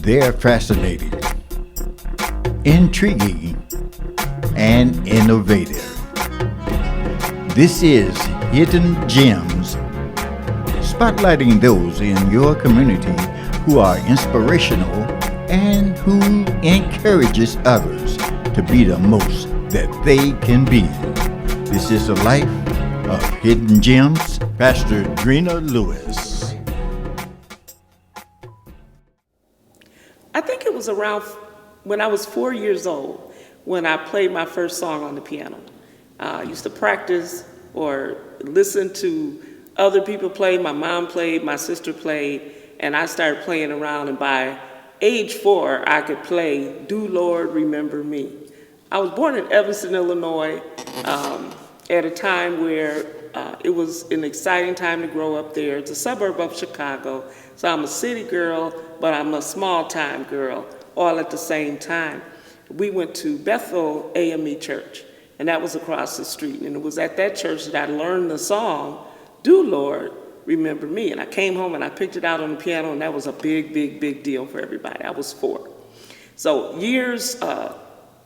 They're fascinating, intriguing, and innovative. This is Hidden Gems, spotlighting those in your community who are inspirational and who encourages others to be the most that they can be. This is the life of Hidden Gems, Pastor Drina Lewis. I think it was around when I was 4 years old when I played my first song on the piano. I used to practice or listen to other people play. My mom played, my sister played, and I started playing around, and by age 4, I could play "Do Lord Remember Me." I was born in Evanston, Illinois, at a time where it was an exciting time to grow up there. It's a suburb of Chicago, so I'm a city girl, but I'm a small-time girl, all at the same time. We went to Bethel AME Church, and that was across the street, and it was at that church that I learned the song, "Do Lord Remember Me," and I came home and I picked it out on the piano, and that was a big, big, big deal for everybody. I was 4. So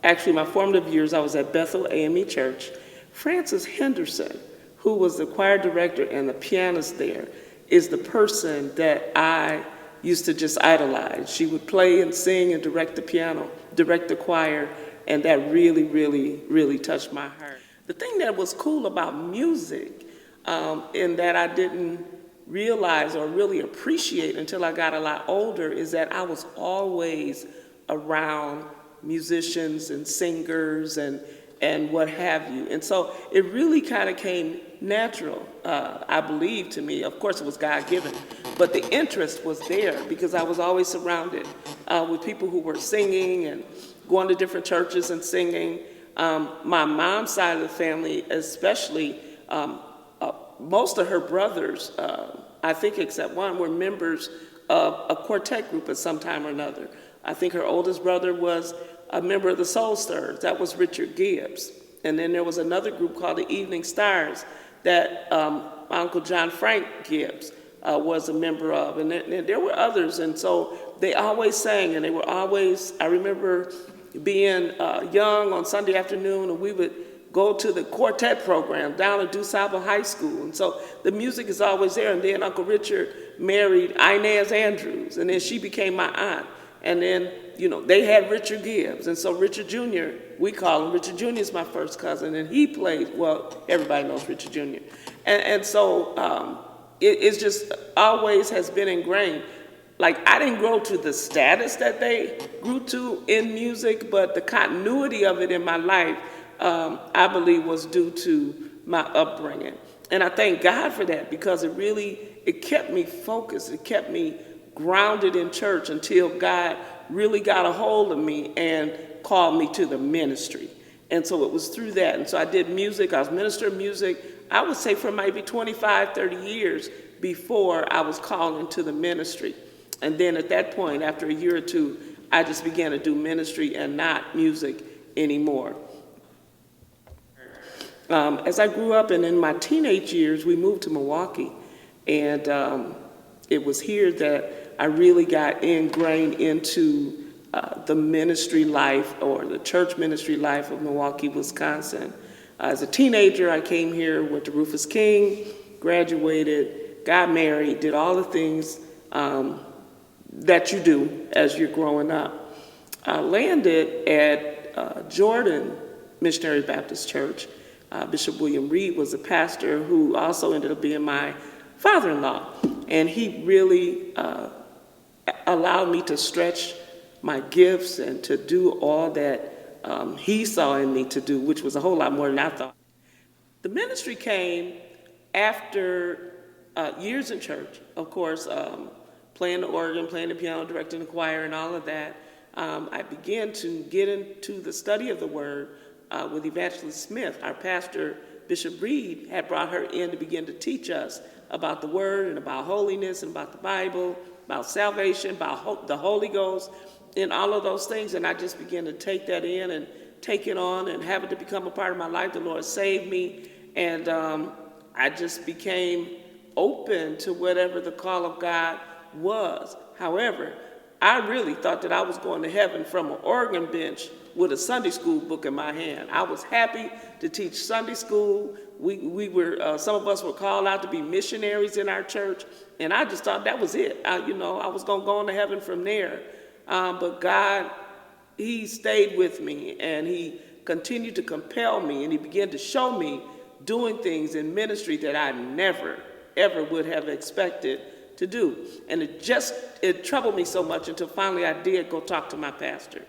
actually my formative years, I was at Bethel AME Church. Frances Henderson, who was the choir director and the pianist there, is the person that I used to just idolize. She would play and sing and direct the piano, direct the choir, and that really, really, really touched my heart. The thing that was cool about music, and that I didn't realize or really appreciate until I got a lot older, is that I was always around musicians and singers and what have you. And so it really kind of came natural, I believe, to me. Of course, it was God-given, but the interest was there because I was always surrounded with people who were singing and going to different churches and singing. My mom's side of the family, especially, most of her brothers, I think except one, were members of a quartet group at some time or another. I think her oldest brother was a member of the Soul Stirrers. That was Richard Gibbs. And then there was another group called the Evening Stars that my Uncle John Frank Gibbs was a member of. And there were others. And so they always sang, and they were always, I remember being young on Sunday afternoon, and we would go to the quartet program down at DuSable High School. And so the music is always there. And then Uncle Richard married Inez Andrews, and then she became my aunt. And then, they had Richard Gibbs. And so Richard Jr., we call him, Richard Jr. is my first cousin, and he played, well, everybody knows Richard Jr. And so it's just always has been ingrained. Like, I didn't grow to the status that they grew to in music, but the continuity of it in my life, I believe, was due to my upbringing. And I thank God for that, because it kept me focused. It kept me grounded in church until God really got a hold of me and called me to the ministry. And so it was through that. And so I did music. I was minister of music, I would say, for maybe 25, 30 years before I was called into the ministry. And then at that point, after a year or two, I just began to do ministry and not music anymore. As I grew up and in my teenage years, we moved to Milwaukee. And it was here that I really got ingrained into the ministry life, or the church ministry life of Milwaukee, Wisconsin. As a teenager, I came here, went to Rufus King, graduated, got married, did all the things that you do as you're growing up. I landed at Jordan Missionary Baptist Church. Bishop William Reed was a pastor who also ended up being my father-in-law. And he really allowed me to stretch my gifts and to do all that he saw in me to do, which was a whole lot more than I thought. The ministry came after years in church, of course, playing the organ, playing the piano, directing the choir, and all of that. I began to get into the study of the Word with Evangelist Smith. Our pastor, Bishop Reed, had brought her in to begin to teach us about the Word and about holiness and about the Bible, about salvation, about the Holy Ghost, and all of those things. And I just began to take that in and take it on and have it to become a part of my life. The Lord saved me, and I just became open to whatever the call of God was. However, I really thought that I was going to heaven from an organ bench with a Sunday school book in my hand. I was happy to teach Sunday school. We were, some of us were called out to be missionaries in our church, and I just thought that was it. I was going to go on to heaven from there. But God, he stayed with me, and he continued to compel me, and he began to show me doing things in ministry that I never, ever would have expected to do. And it troubled me so much until finally I did go talk to my pastor.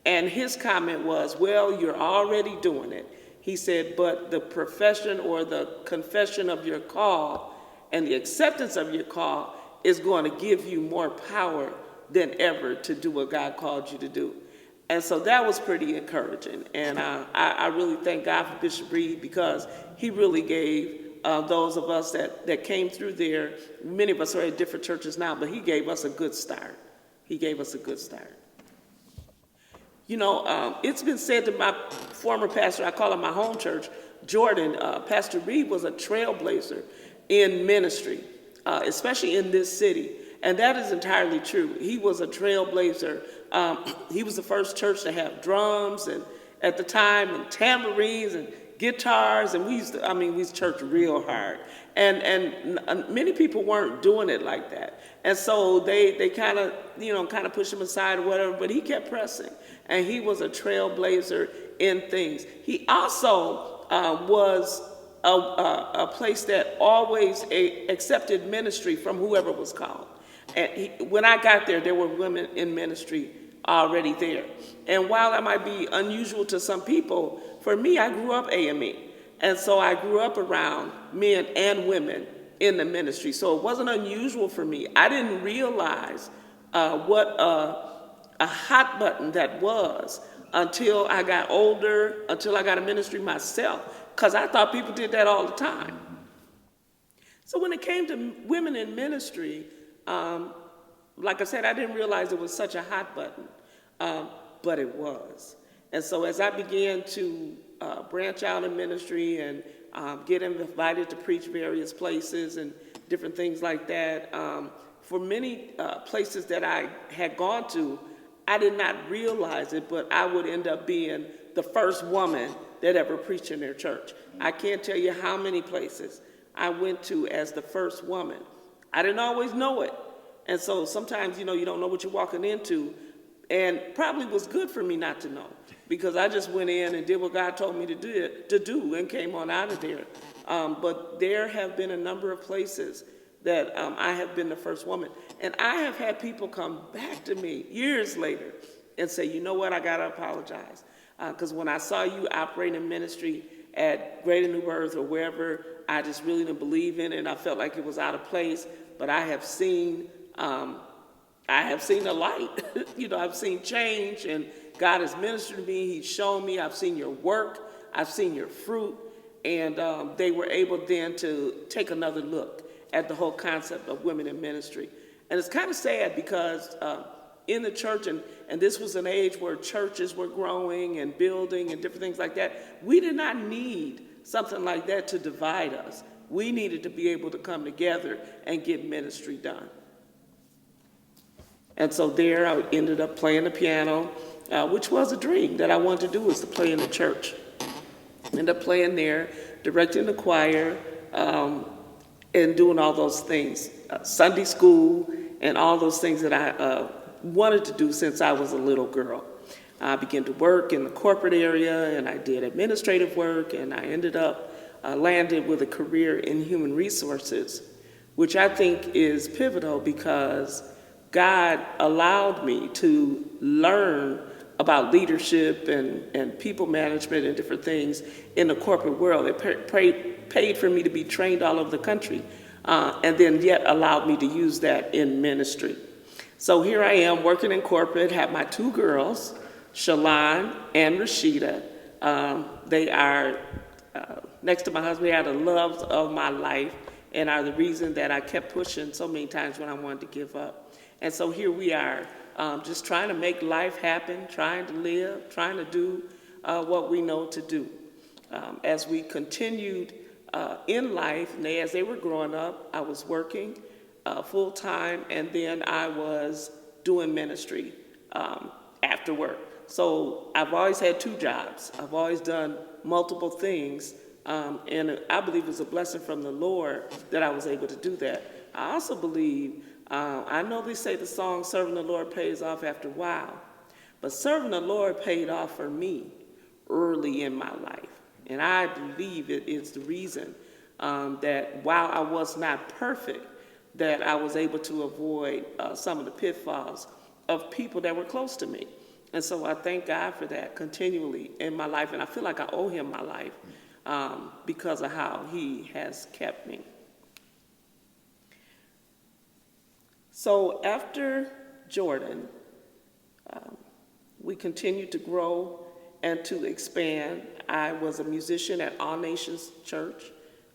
And his comment was, well, you're already doing it. He said, but the profession or the confession of your call and the acceptance of your call is going to give you more power than ever to do what God called you to do. And so that was pretty encouraging. And I really thank God for Bishop Reed, because he really gave those of us that came through there, many of us are at different churches now, but he gave us a good start. He gave us a good start. It's been said that my former pastor, I call him my home church, Jordan, Pastor Reed was a trailblazer in ministry, especially in this city. And that is entirely true. He was a trailblazer. He was the first church to have drums and at the time, and tambourines and guitars, and we used to church real hard. And many people weren't doing it like that. And so they kind of pushed him aside or whatever, but he kept pressing. And he was a trailblazer in things. He also was a place that always accepted ministry from whoever was called. And when I got there, there were women in ministry already there. And while that might be unusual to some people, for me, I grew up AME. And so I grew up around men and women in the ministry. So it wasn't unusual for me. I didn't realize what a hot button that was until I got older, until I got a ministry myself, because I thought people did that all the time. So when it came to women in ministry, like I said, I didn't realize it was such a hot button, but it was. And so as I began to branch out in ministry and get invited to preach various places and different things like that, for many places that I had gone to, I did not realize it, but I would end up being the first woman that ever preached in their church. I can't tell you how many places I went to as the first woman. I didn't always know it. And so sometimes, you don't know what you're walking into. And probably was good for me not to know, because I just went in and did what God told me to do and came on out of there. But there have been a number of places that I have been the first woman. And I have had people come back to me years later and say, you know what, I got to apologize. Because when I saw you operating in ministry at Greater New Birth or wherever, I just really didn't believe in it, and I felt like it was out of place. But I have seen a light. I've seen change, and God has ministered to me. He's shown me. I've seen your work. I've seen your fruit. And they were able then to take another look at the whole concept of women in ministry. And it's kind of sad because in the church, and this was an age where churches were growing and building and different things like that, we did not need something like that to divide us. We needed to be able to come together and get ministry done. And so there I ended up playing the piano, which was a dream that I wanted to do, was to play in the church. Ended up playing there, directing the choir, and doing all those things, Sunday school, and all those things that I wanted to do since I was a little girl. I began to work in the corporate area, and I did administrative work, and I ended up landed with a career in human resources, which I think is pivotal because God allowed me to learn about leadership and people management and different things in the corporate world. It paid for me to be trained all over the country, and then yet allowed me to use that in ministry. So here I am working in corporate, have my two girls, Shalon and Rashida. They are, next to my husband, they are the loves of my life and are the reason that I kept pushing so many times when I wanted to give up. And so here we are, just trying to make life happen, trying to live, trying to do what we know to do. As we continued in life, and as they were growing up, I was working full-time, and then I was doing ministry after work. So I've always had two jobs. I've always done multiple things, and I believe it's a blessing from the Lord that I was able to do that. I also believe, I know they say the song "Serving the Lord pays off after a while," but serving the Lord paid off for me early in my life. And I believe it is the reason that while I was not perfect, that I was able to avoid some of the pitfalls of people that were close to me. And so I thank God for that continually in my life, and I feel like I owe him my life because of how he has kept me. So after Jordan, we continued to grow and to expand. I was a musician at All Nations Church.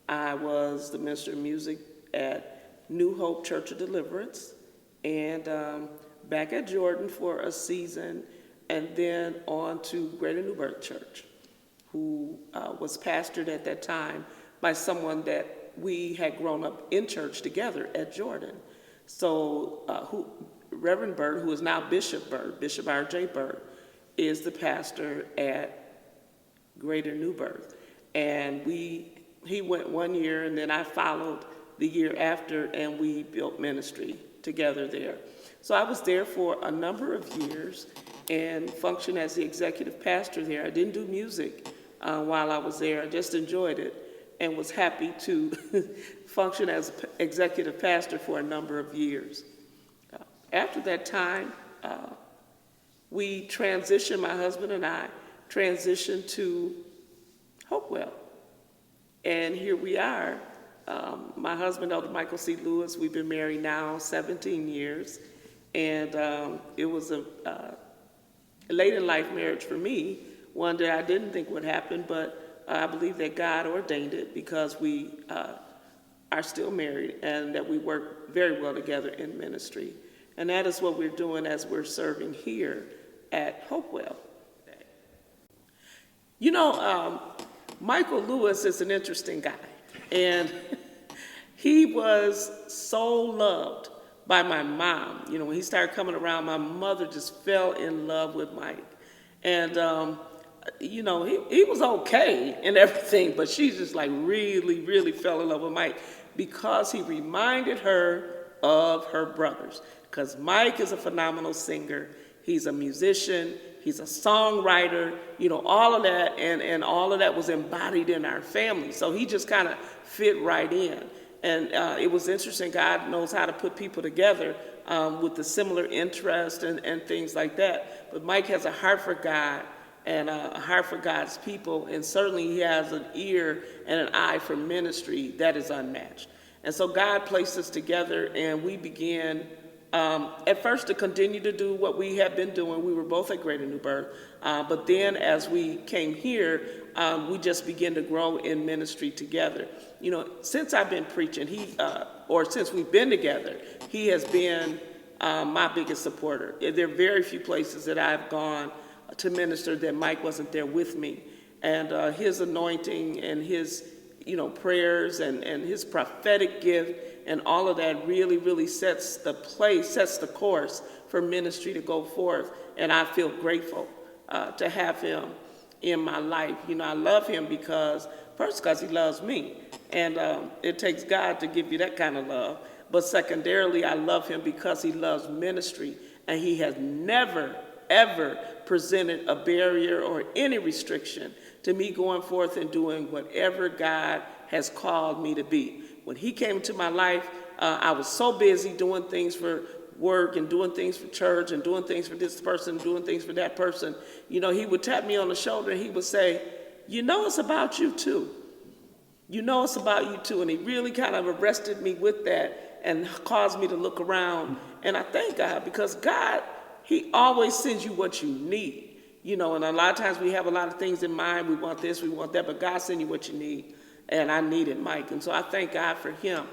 I was the minister of music at New Hope Church of Deliverance, and back at Jordan for a season, and then on to Greater New Birth Church, who was pastored at that time by someone that we had grown up in church together at Jordan. So Reverend Bird, who is now Bishop Bird, Bishop R.J. Bird, is the pastor at Greater New Birth. And he went 1 year, and then I followed the year after, and we built ministry together there. So I was there for a number of years and functioned as the executive pastor there. I didn't do music while I was there. I just enjoyed it and was happy to function as executive pastor for a number of years. After that time, we transitioned, my husband and I transitioned to Hopewell. And here we are. My husband, Elder Michael C. Lewis, we've been married now 17 years. And it was a late in life marriage for me, one that I didn't think would happen, but I believe that God ordained it because we are still married and that we work very well together in ministry. And that is what we're doing as we're serving here at Hopewell. You know, Michael Lewis is an interesting guy, and he was so loved by my mom. You know, when he started coming around, my mother just fell in love with Mike. And, you know, he was okay and everything, but she just like really, really fell in love with Mike because he reminded her of her brothers. Because Mike is a phenomenal singer. He's a musician. He's a songwriter, you know, all of that. And all of that was embodied in our family. So he just kind of fit right in. And it was interesting. God knows how to put people together with the similar interest and things like that. But Mike has a heart for God and a heart for God's people. And certainly he has an ear and an eye for ministry that is unmatched. And so God placed us together, and we began at first to continue to do what we had been doing. We were both at Greater New Birth. But then as we came here, we just began to grow in ministry together. You know, since I've been preaching, since we've been together, he has been my biggest supporter. There are very few places that I've gone to minister that Mike wasn't there with me. And his anointing and his, you know, prayers and his prophetic gift and all of that really, really sets the course for ministry to go forth. And I feel grateful to have him in my life. You know, I love him first because he loves me. And it takes God to give you that kind of love. But secondarily, I love him because he loves ministry. And he has never, ever presented a barrier or any restriction to me going forth and doing whatever God has called me to be. When he came into my life, I was so busy doing things for work and doing things for church and doing things for this person, doing things for that person. You know, he would tap me on the shoulder and he would say, you know, it's about you too. You know, it's about you too. And he really kind of arrested me with that and caused me to look around. And I thank God because God, he always sends you what you need. You know, and a lot of times we have a lot of things in mind. We want this, we want that, but God sends you what you need. And I needed Mike. And so I thank God for him.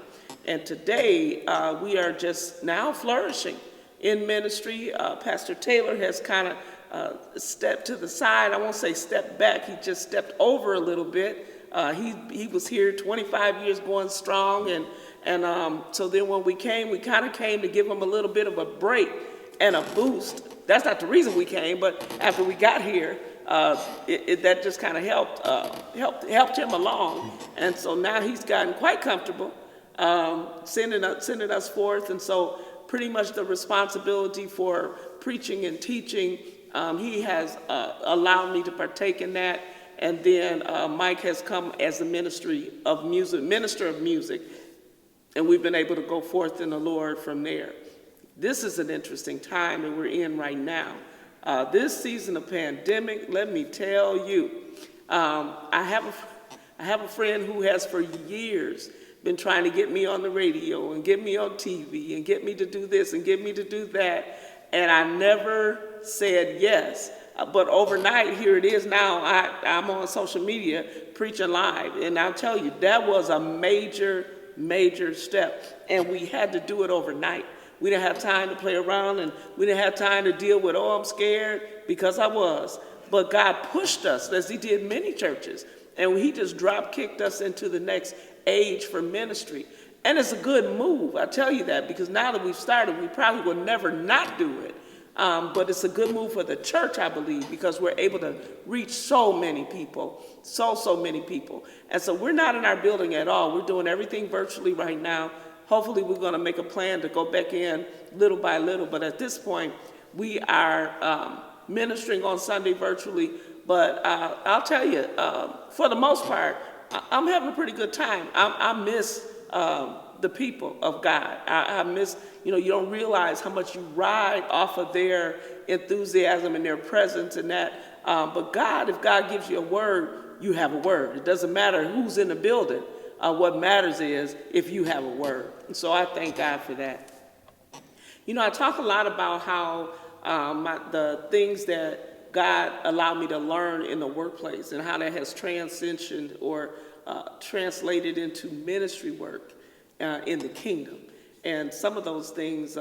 And today we are just now flourishing in ministry. Pastor Taylor has kind of stepped to the side. I won't say stepped back. He just stepped over a little bit. He was here 25 years going strong. And so then when we kind of came to give him a little bit of a break. and a boost. That's not the reason we came, but after we got here, that just kind of helped him along. And so now he's gotten quite comfortable sending us forth. And so pretty much the responsibility for preaching and teaching, he has allowed me to partake in that. And then Mike has come as the minister of music, and we've been able to go forth in the Lord from there. This is an interesting time that we're in right now. This season of pandemic, let me tell you, I have a friend who has for years been trying to get me on the radio and get me on TV and get me to do this and get me to do that, and I never said yes. But overnight, here it is now, I'm on social media preaching live, and I'll tell you, that was a major, major step, and we had to do it overnight. We didn't have time to play around, and we didn't have time to deal with, I'm scared, because I was. But God pushed us, as he did many churches, and he just drop-kicked us into the next age for ministry. And it's a good move, I tell you that, because now that we've started, we probably will never not do it. But it's a good move for the church, I believe, because we're able to reach so many people, so many people. And so we're not in our building at all. We're doing everything virtually right now. Hopefully we're going to make a plan to go back in little by little. But at this point, we are ministering on Sunday virtually. But I'll tell you, for the most part, I'm having a pretty good time. I miss the people of God. I miss, you don't realize how much you ride off of their enthusiasm and their presence and that. But God, if God gives you a word, you have a word. It doesn't matter who's in the building. What matters is if you have a word. And so I thank God for that. I talk a lot about how the things that God allowed me to learn in the workplace and how that has transitioned or translated into ministry work in the kingdom. And some of those things,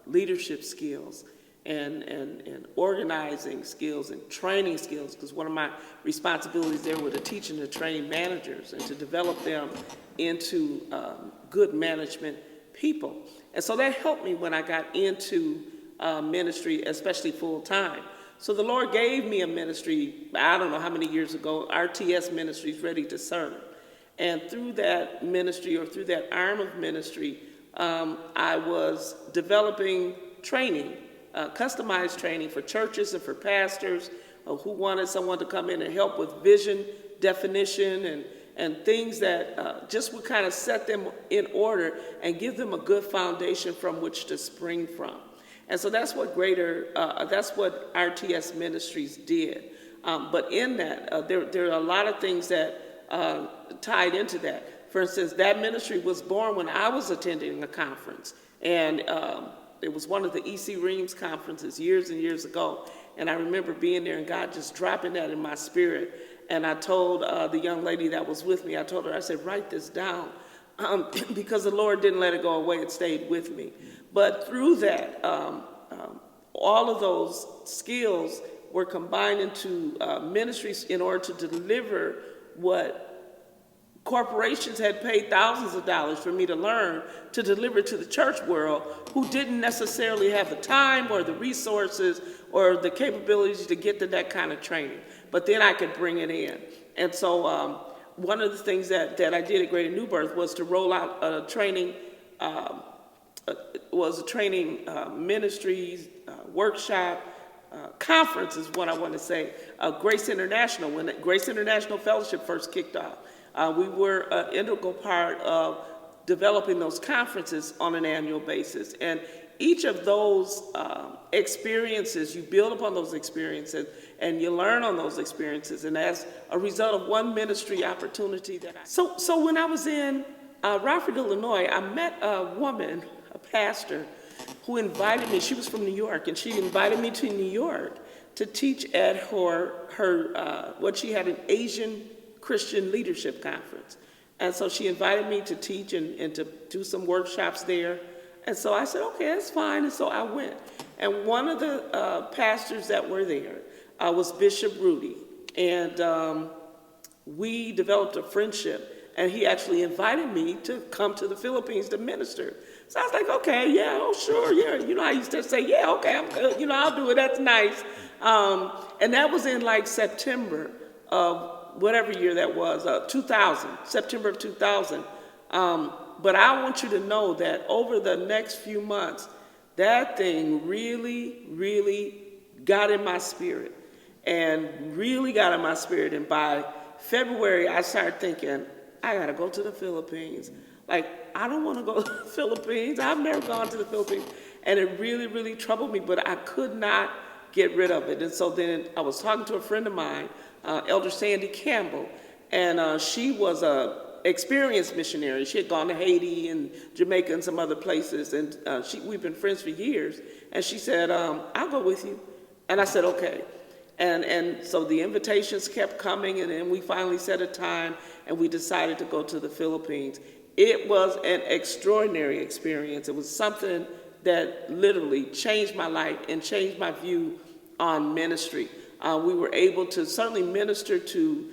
leadership skills and organizing skills and training skills, because one of my responsibilities there were to teach and to train managers and to develop them into good management people. And so that helped me when I got into ministry, especially full time. So the Lord gave me a ministry, I don't know how many years ago, RTS Ministries, Ready To Serve. And through that ministry, or through that arm of ministry, I was developing training, customized training for churches and for pastors who wanted someone to come in and help with vision definition and things that just would kind of set them in order and give them a good foundation from which to spring from. And so that's what RTS Ministries did. But in that, there are a lot of things that tied into that. For instance, that ministry was born when I was attending a conference. And it was one of the EC Reams conferences years and years ago. And I remember being there and God just dropping that in my spirit. And I told the young lady that was with me, I said, write this down. Because the Lord didn't let it go away, it stayed with me. But through that, all of those skills were combined into ministries in order to deliver what corporations had paid thousands of dollars for me to learn, to deliver to the church world, who didn't necessarily have the time or the resources or the capabilities to get to that kind of training. But then I could bring it in. And so one of the things that I did at Greater New Birth was to roll out a training, ministries, workshop, conference is what I want to say, Grace International. When Grace International Fellowship first kicked off, we were an integral part of developing those conferences on an annual basis. And each of those experiences, you build upon those experiences and you learn on those experiences. And as a result of one ministry opportunity So when I was in Rockford, Illinois, I met a woman, a pastor, who invited me. She was from New York, and she invited me to New York to teach at her what she had, an Asian Christian leadership conference. And so she invited me to teach and to do some workshops there. And so I said, okay, that's fine. And so I went. And one of the pastors that were there was Bishop Rudy. And we developed a friendship. And he actually invited me to come to the Philippines to minister So I was like, okay, yeah, oh, sure, yeah. You know, I used to say, yeah, okay, I'm good. You know, I'll do it. That's nice. And that was in like September of whatever year that was, 2000, September of 2000. But I want you to know that over the next few months, that thing really, really got in my spirit and really got in my spirit. And by February, I started thinking, I got to go to the Philippines. Like, I don't want to go to the Philippines. I've never gone to the Philippines. And it really, really troubled me, but I could not get rid of it. And so then I was talking to a friend of mine, Elder Sandy Campbell, and she was a experienced missionary. She had gone to Haiti and Jamaica and some other places, and we've been friends for years. And she said, I'll go with you. And I said, okay. And so the invitations kept coming, and then we finally set a time, and we decided to go to the Philippines. It was an extraordinary experience. It was something that literally changed my life and changed my view on ministry. We were able to certainly minister to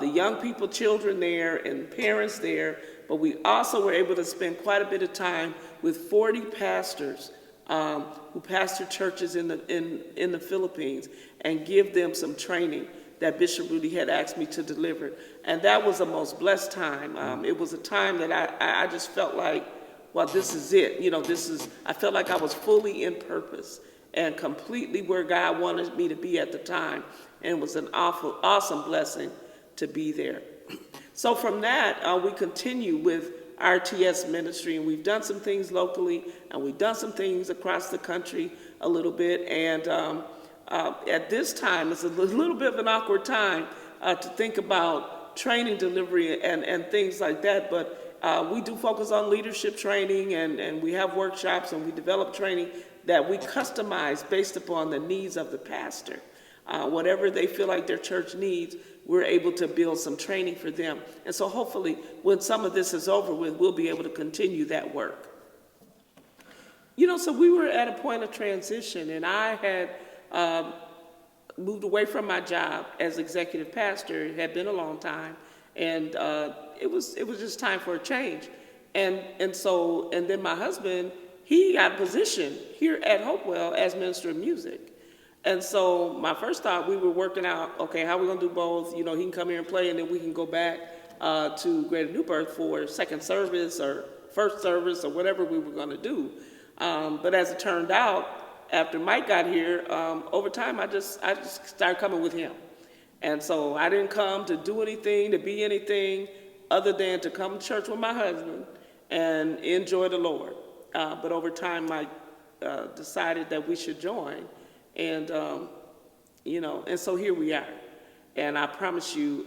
the young people, children there, and parents there, but we also were able to spend quite a bit of time with 40 pastors who pastor churches in the Philippines and give them some training that Bishop Rudy had asked me to deliver. And that was the most blessed time. It was a time that I just felt like, well, this is it. You know, I felt like I was fully in purpose and completely where God wanted me to be at the time. And it was an awesome blessing to be there. So from that, we continue with RTS Ministry, and we've done some things locally, and we've done some things across the country a little bit. And at this time, it's a little bit of an awkward time to think about training delivery and things like that, but we do focus on leadership training, and we have workshops, and we develop training that we customize based upon the needs of the pastor. Whatever they feel like their church needs, we're able to build some training for them. And so hopefully when some of this is over with, we'll be able to continue that work. You know, so we were at a point of transition, and I had moved away from my job as executive pastor. It had been a long time, and it was just time for a change. And then my husband, he got a position here at Hopewell as minister of music. And so my first thought, we were working out, okay, how are we going to do both? You know, he can come here and play, and then we can go back to Greater New Birth for second service or first service or whatever we were going to do. But as it turned out, after Mike got here, over time, I just started coming with him. And so I didn't come to do anything, to be anything other than to come to church with my husband and enjoy the Lord. But over time, Mike decided that we should join. And, you know, and so here we are. And I promise you,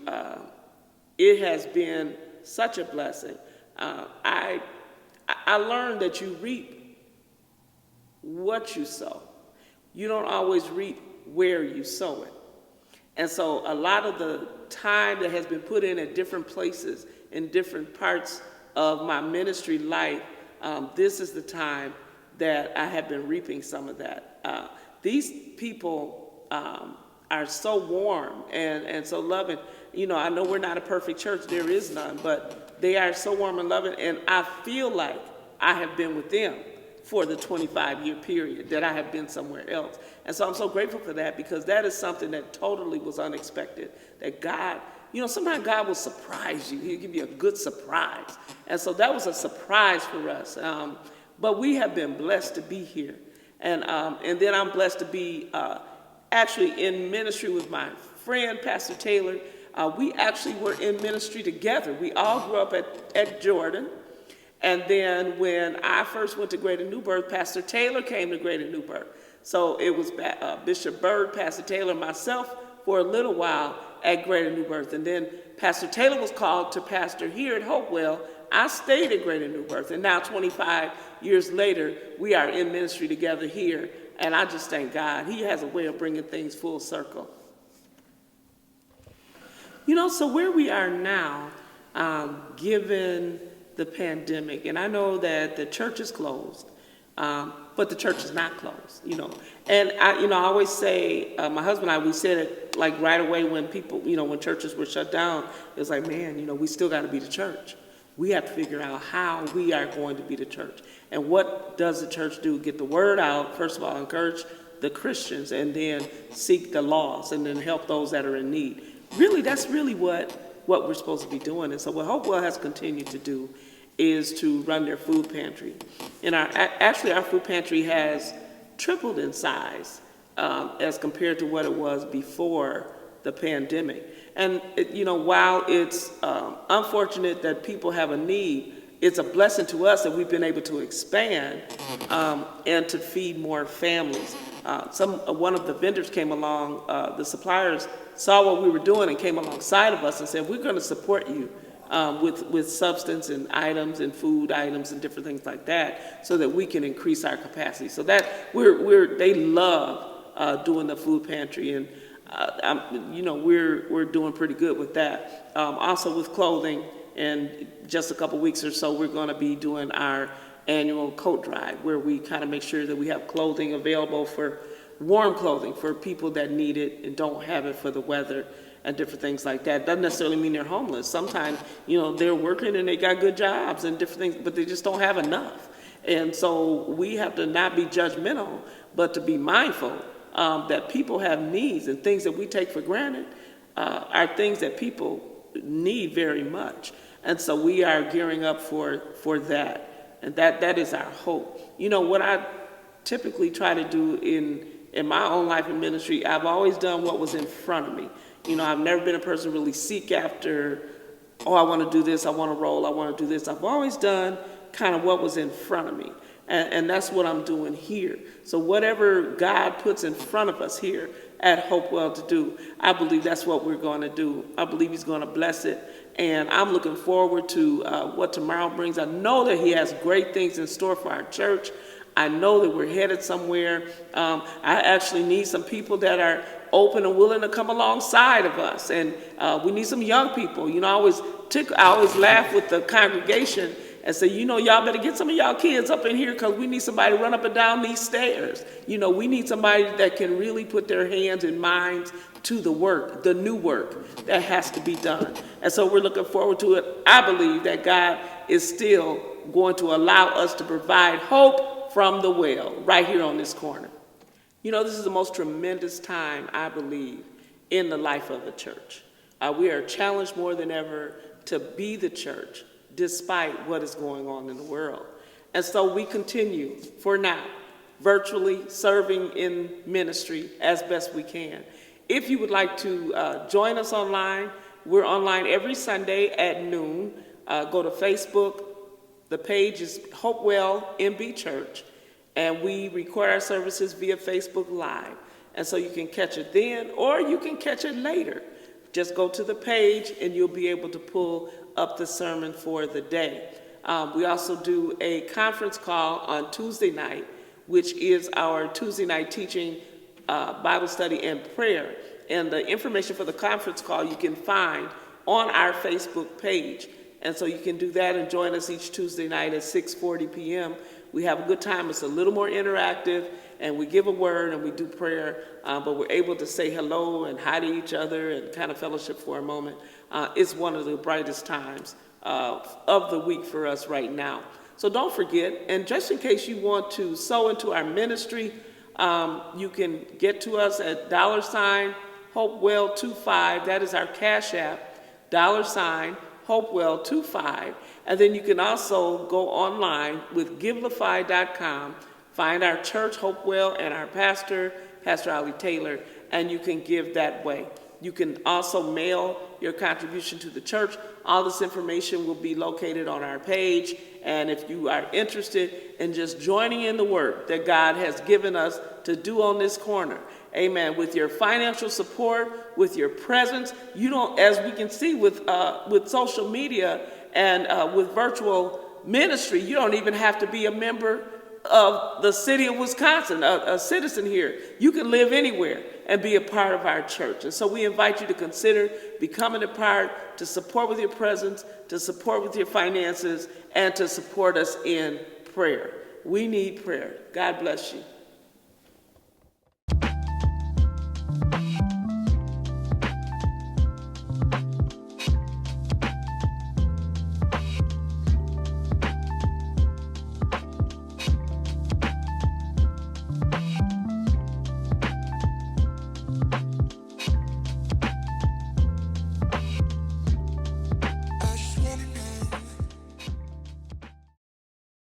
it has been such a blessing. I learned that you reap what you sow. You don't always reap where you sow it. And so a lot of the time that has been put in at different places in different parts of my ministry life, this is the time that I have been reaping some of that. These people are so warm and so loving. You know, I know we're not a perfect church. There is none. But they are so warm and loving. And I feel like I have been with them for the 25-year period that I have been somewhere else. And so I'm so grateful for that, because that is something that totally was unexpected. That God, you know, sometimes God will surprise you. He'll give you a good surprise. And so that was a surprise for us. But we have been blessed to be here. And then I'm blessed to be actually in ministry with my friend, Pastor Taylor. We actually were in ministry together. We all grew up at Jordan. And then when I first went to Greater New Birth, Pastor Taylor came to Greater New Birth. So it was Bishop Bird, Pastor Taylor, and myself for a little while at Greater New Birth. And then Pastor Taylor was called to pastor here at Hopewell. I stayed at Greater New Birth, and now 25 years later, we are in ministry together here, and I just thank God. He has a way of bringing things full circle. You know, so where we are now, given the pandemic, and I know that the church is closed, but the church is not closed, you know. And I always say, my husband and I, we said it like right away when people, when churches were shut down. It was like, man, we still got to be the church. we have to figure out how we are going to be the church. And what does the church do? Get the word out, first of all, encourage the Christians, and then seek the lost, and then help those that are in need. Really, that's really what we're supposed to be doing. And so what Hopewell has continued to do is to run their food pantry. And our food pantry has tripled in size as compared to what it was before the pandemic. And while it's unfortunate that people have a need, it's a blessing to us that we've been able to expand and to feed more families. One of the vendors came along, the suppliers saw what we were doing and came alongside of us and said, we're going to support you with substance and items and food items and different things like that, so that we can increase our capacity. So that they love doing the food pantry, and we're doing pretty good with that. Also with clothing, and just a couple weeks or so, we're going to be doing our annual coat drive, where we kind of make sure that we have clothing available, for warm clothing for people that need it and don't have it for the weather and different things like that. Doesn't necessarily mean they're homeless. Sometimes, they're working and they got good jobs and different things, but they just don't have enough. And so we have to not be judgmental, but to be mindful that people have needs, and things that we take for granted are things that people need very much. And so we are gearing up for that. And that is our hope. What I typically try to do in my own life in ministry, I've always done what was in front of me. I've never been a person to really seek after, I want to do this, I want to roll, I want to do this. I've always done kind of what was in front of me. And that's what I'm doing here. So whatever God puts in front of us here at Hopewell to do, I believe that's what we're going to do. I believe He's going to bless it. And I'm looking forward to what tomorrow brings. I know that He has great things in store for our church. I know that we're headed somewhere. I actually need some people that are open and willing to come alongside of us. And we need some young people. I always laugh with the congregation and say, y'all better get some of y'all kids up in here, because we need somebody to run up and down these stairs. We need somebody that can really put their hands and minds to the work, the new work that has to be done. And so we're looking forward to it. I believe that God is still going to allow us to provide hope from the well right here on this corner. This is the most tremendous time, I believe, in the life of the church. We are challenged more than ever to be the church, despite what is going on in the world. And so we continue, for now, virtually serving in ministry as best we can. If you would like to join us online, we're online every Sunday at noon. Go to Facebook. The page is Hopewell MB Church, and we record our services via Facebook Live. And so you can catch it then, or you can catch it later. Just go to the page and you'll be able to pull up the sermon for the day. We also do a conference call on Tuesday night, which is our Tuesday night teaching, Bible study, and prayer. And the information for the conference call you can find on our Facebook page. And so you can do that and join us each Tuesday night at 6:40 p.m. We have a good time. It's a little more interactive, and we give a word and we do prayer, but we're able to say hello and hi to each other and kind of fellowship for a moment. It's one of the brightest times of the week for us right now. So don't forget, and just in case you want to sow into our ministry, you can get to us at $Hopewell25. That is our Cash App, $Hopewell25. And then you can also go online with givelify.com, find our church, Hopewell, and our pastor, Pastor Ollie Taylor, and you can give that way. You can also mail your contribution to the church. All this information will be located on our page. And if you are interested in just joining in the work that God has given us to do on this corner, amen, with your financial support, with your presence, you don't, as we can see with social media and with virtual ministry, you don't even have to be a member of the city of Wisconsin, a citizen here. You can live anywhere and be a part of our church. And so we invite you to consider becoming a part, to support with your presence, to support with your finances, and to support us in prayer. We need prayer. God bless you.